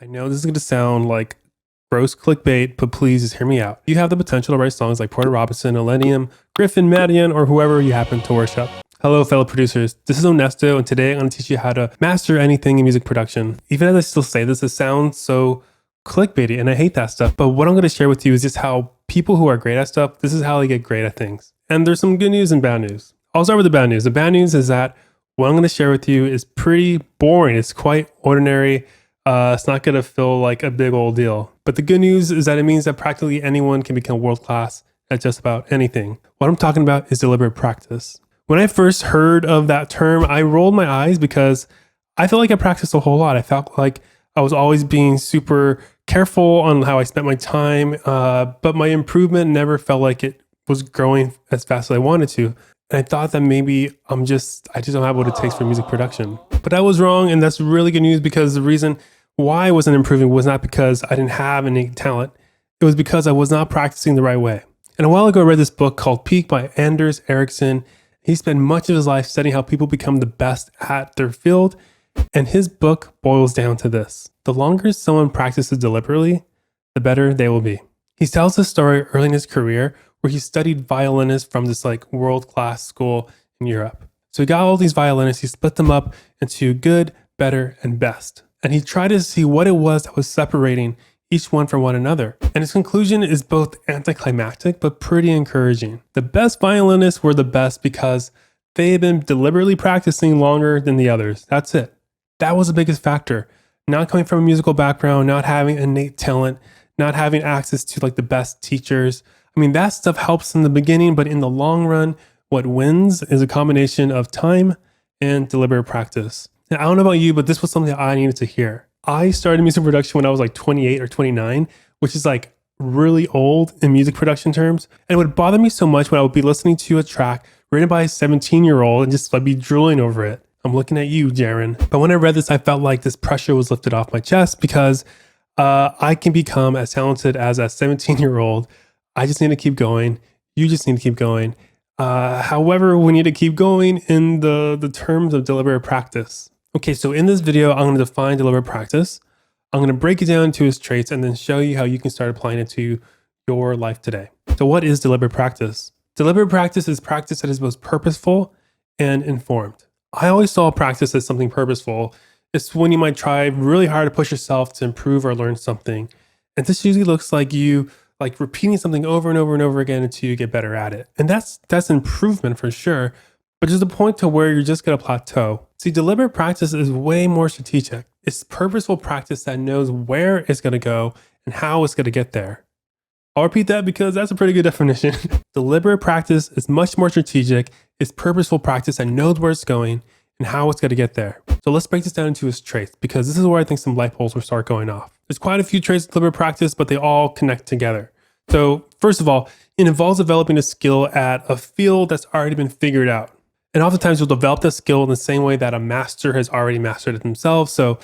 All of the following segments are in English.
I know this is going to sound like gross clickbait, but please just hear me out. You have the potential to write songs like Porter Robinson, Millennium, Griffin, Madian, or whoever you happen to worship. Hello, fellow producers. This is Onesto, and today I'm going to teach you how to master anything in music production. Even as I still say this, it sounds so clickbaity, and I hate that stuff. But what I'm going to share with you is just how people who are great at stuff, this is how they get great at things. And there's some good news and bad news. I'll start with the bad news. The bad news is that what I'm going to share with you is pretty boring. It's quite ordinary. It's not going to feel like a big old deal. But the good news is that it means that practically anyone can become world-class at just about anything. What I'm talking about is deliberate practice. When I first heard of that term, I rolled my eyes because I felt like I practiced a whole lot. I felt like I was always being super careful on how I spent my time, but my improvement never felt like it was growing as fast as I wanted to. And I thought that maybe I just don't have what it takes for music production. But I was wrong, and that's really good news because the reason why I wasn't improving was not because I didn't have any talent. It was because I was not practicing the right way. And a while ago, I read this book called Peak by Anders Ericsson. He spent much of his life studying how people become the best at their field. And his book boils down to this: the longer someone practices deliberately, the better they will be. He tells this story early in his career where he studied violinists from this world-class school in Europe. So he got all these violinists, he split them up into good, better, and best. And he tried to see what it was that was separating each one from one another. And his conclusion is both anticlimactic, but pretty encouraging. The best violinists were the best because they had been deliberately practicing longer than the others. That's it. That was the biggest factor. Not coming from a musical background, not having innate talent, not having access to the best teachers. I mean, that stuff helps in the beginning, but in the long run, what wins is a combination of time and deliberate practice. Now, I don't know about you, but this was something that I needed to hear. I started music production when I was 28 or 29, which is really old in music production terms. And it would bother me so much when I would be listening to a track written by a 17-year-old and just be drooling over it. I'm looking at you, Jaren. But when I read this, I felt like this pressure was lifted off my chest because I can become as talented as a 17-year-old. I just need to keep going. You just need to keep going. However, we need to keep going in the terms of deliberate practice. Okay, so in this video, I'm going to define deliberate practice. I'm going to break it down into its traits and then show you how you can start applying it to your life today. So what is deliberate practice? Deliberate practice is practice that is both purposeful and informed. I always saw practice as something purposeful. It's when you might try really hard to push yourself to improve or learn something. And this usually looks like you repeating something over and over and over again until you get better at it. And that's improvement for sure. But there's a point to where you're just going to plateau. See, deliberate practice is way more strategic. It's purposeful practice that knows where it's going to go and how it's going to get there. I'll repeat that because that's a pretty good definition. Deliberate practice is much more strategic. It's purposeful practice that knows where it's going and how it's going to get there. So let's break this down into its traits because this is where I think some light bulbs will start going off. There's quite a few traits of deliberate practice, but they all connect together. So first of all, it involves developing a skill at a field that's already been figured out. And oftentimes you'll develop the skill in the same way that a master has already mastered it themselves. So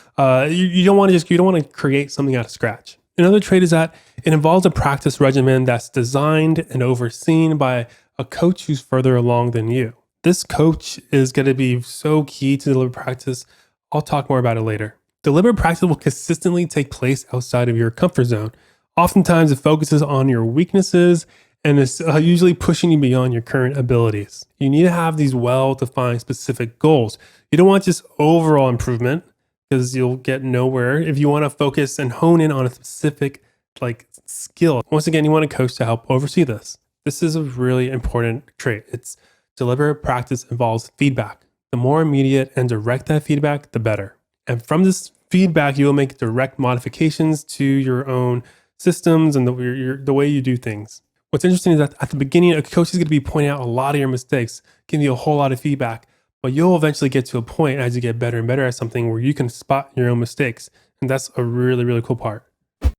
you don't want to create something out of scratch. Another trait is that it involves a practice regimen that's designed and overseen by a coach who's further along than you. This coach is going to be so key to deliberate practice. I'll talk more about it later. Deliberate practice will consistently take place outside of your comfort zone. Oftentimes it focuses on your weaknesses and it's usually pushing you beyond your current abilities. You need to have these well-defined specific goals. You don't want just overall improvement because you'll get nowhere. If you want to focus and hone in on a specific skill, once again, you want a coach to help oversee this. This is a really important trait. It's deliberate practice involves feedback. The more immediate and direct that feedback, the better. And from this feedback, you will make direct modifications to your own systems and the way you do things. What's interesting is that at the beginning, a coach is going to be pointing out a lot of your mistakes, giving you a whole lot of feedback, but you'll eventually get to a point as you get better and better at something where you can spot your own mistakes. And that's a really, really cool part.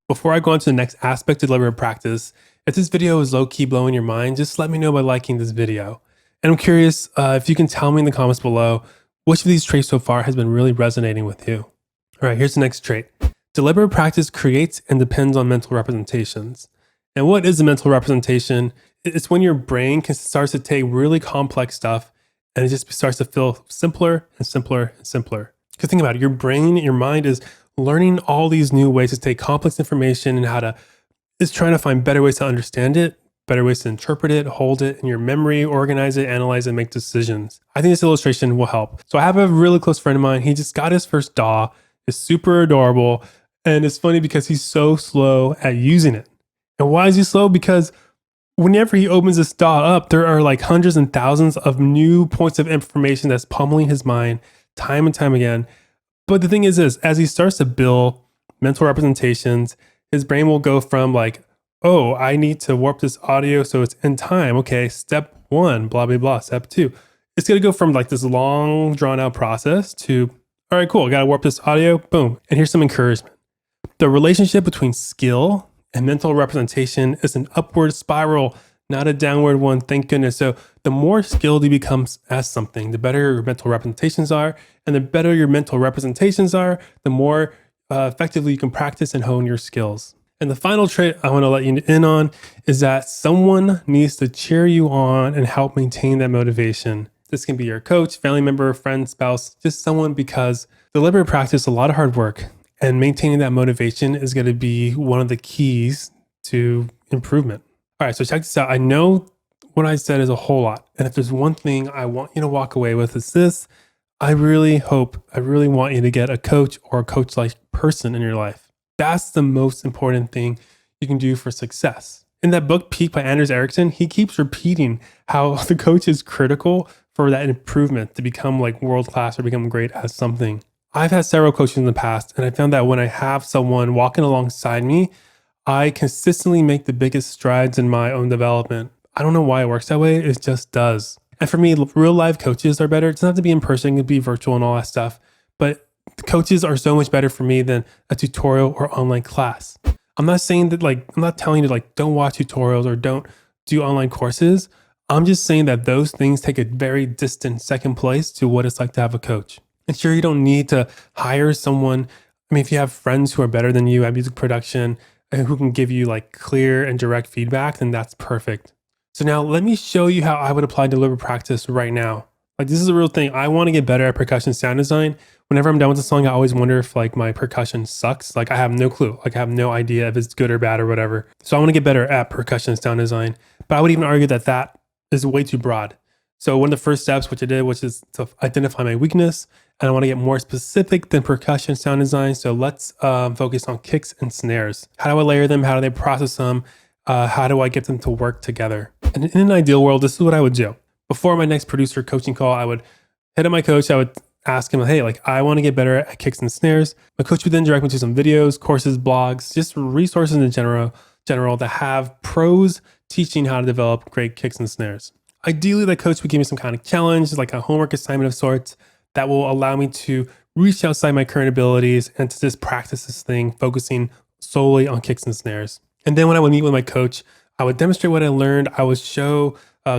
Before I go on to the next aspect of deliberate practice, if this video is low-key blowing your mind, just let me know by liking this video. And I'm curious if you can tell me in the comments below, which of these traits so far has been really resonating with you. All right, here's the next trait. Deliberate practice creates and depends on mental representations. And what is a mental representation? It's when your brain starts to take really complex stuff and it just starts to feel simpler and simpler and simpler. Because think about it, your brain, your mind is learning all these new ways to take complex information and how to is trying to find better ways to understand it, better ways to interpret it, hold it in your memory, organize it, analyze it, make decisions. I think this illustration will help. So I have a really close friend of mine. He just got his first DAW. It's super adorable. And it's funny because he's so slow at using it. And why is he slow? Because whenever he opens this DAW up, there are like hundreds and thousands of new points of information that's pummeling his mind time and time again. But the thing is this, as he starts to build mental representations, his brain will go from like, oh, I need to warp this audio so it's in time. Okay, step 1, blah, blah, blah. Step 2. It's going to go from like this long drawn out process to, all right, cool. I got to warp this audio. Boom. And here's some encouragement. The relationship between skill and mental representation is an upward spiral, not a downward one. Thank goodness. So the more skilled you become as something, the better your mental representations are. And the better your mental representations are, the more effectively you can practice and hone your skills. And the final trait I want to let you in on is that someone needs to cheer you on and help maintain that motivation. This can be your coach, family member, friend, spouse, just someone, because deliberate practice is a lot of hard work, and maintaining that motivation is going to be one of the keys to improvement. All right, so check this out. I know what I said is a whole lot. And if there's one thing I want you to walk away with, is this. I really want you to get a coach or a coach-like person in your life. That's the most important thing you can do for success. In that book, Peak by Anders Ericsson, he keeps repeating how the coach is critical for that improvement to become like world-class or become great at something. I've had several coaches in the past, and I found that when I have someone walking alongside me, I consistently make the biggest strides in my own development. I don't know why it works that way. It just does. And for me, real life coaches are better. It doesn't have to be in person, it can be virtual and all that stuff. But coaches are so much better for me than a tutorial or online class. I'm not saying that I'm not telling you to don't watch tutorials or don't do online courses. I'm just saying that those things take a very distant second place to what it's like to have a coach. And sure, you don't need to hire someone. I mean, if you have friends who are better than you at music production and who can give you clear and direct feedback, then that's perfect. So now let me show you how I would apply deliberate practice right now. This is a real thing. I want to get better at percussion sound design. Whenever I'm done with a song, I always wonder if my percussion sucks. I have no clue. I have no idea if it's good or bad or whatever. So I want to get better at percussion sound design. But I would even argue that that is way too broad. So one of the first steps, which I did, which is to identify my weakness. And I want to get more specific than percussion sound design. So let's focus on kicks and snares. How do I layer them? How do they process them? How do I get them to work together? And in an ideal world, this is what I would do. Before my next producer coaching call, I would hit up my coach. I would ask him, hey, I want to get better at kicks and snares. My coach would then direct me to some videos, courses, blogs, just resources in general that have pros teaching how to develop great kicks and snares. Ideally, the coach would give me some kind of challenge, like a homework assignment of sorts, that will allow me to reach outside my current abilities and to just practice this thing, focusing solely on kicks and snares. And then when I would meet with my coach, I would demonstrate what I learned. I would show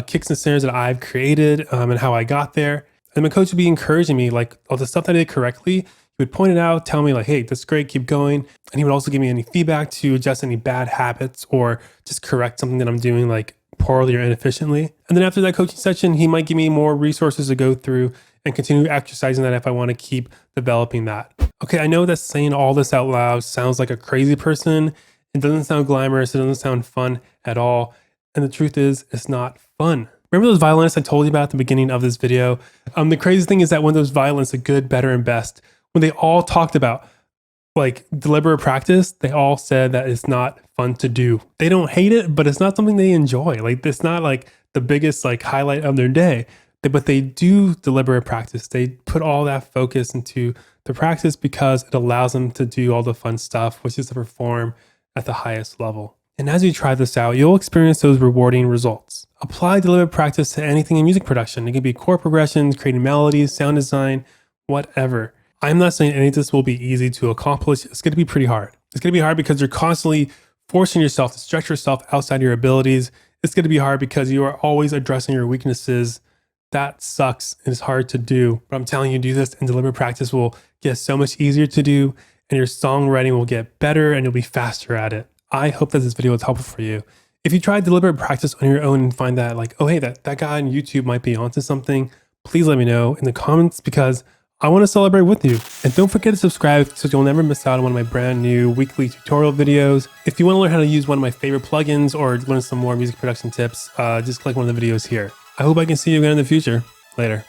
kicks and snares that I've created and how I got there. And my coach would be encouraging me, all the stuff that I did correctly. He would point it out, tell me hey, that's great, keep going. And he would also give me any feedback to adjust any bad habits or just correct something that I'm doing poorly or inefficiently. And then after that coaching session, he might give me more resources to go through and continue exercising that if I want to keep developing that. Okay, I know that saying all this out loud sounds like a crazy person. It doesn't sound glamorous. It doesn't sound fun at all. And the truth is, it's not fun. Remember those violinists I told you about at the beginning of this video? The crazy thing is that when those violinists, the good, better, and best, when they all talked about deliberate practice, they all said that it's not fun to do. They don't hate it, but it's not something they enjoy. It's not the biggest highlight of their day. But they do deliberate practice. They put all that focus into the practice because it allows them to do all the fun stuff, which is to perform at the highest level. And as you try this out, you'll experience those rewarding results. Apply deliberate practice to anything in music production. It can be chord progressions, creating melodies, sound design, whatever. I'm not saying any of this will be easy to accomplish. It's going to be pretty hard. It's going to be hard because you're constantly forcing yourself to stretch yourself outside your abilities. It's going to be hard because you are always addressing your weaknesses. That sucks and it's hard to do. But I'm telling you, do this and deliberate practice will get so much easier to do, and your songwriting will get better and you'll be faster at it. I hope that this video was helpful for you. If you try deliberate practice on your own and find that oh, hey, that guy on YouTube might be onto something, please let me know in the comments, because I want to celebrate with you. And don't forget to subscribe so you'll never miss out on one of my brand new weekly tutorial videos. If you want to learn how to use one of my favorite plugins or learn some more music production tips, just click one of the videos here. I hope I can see you again in the future. Later.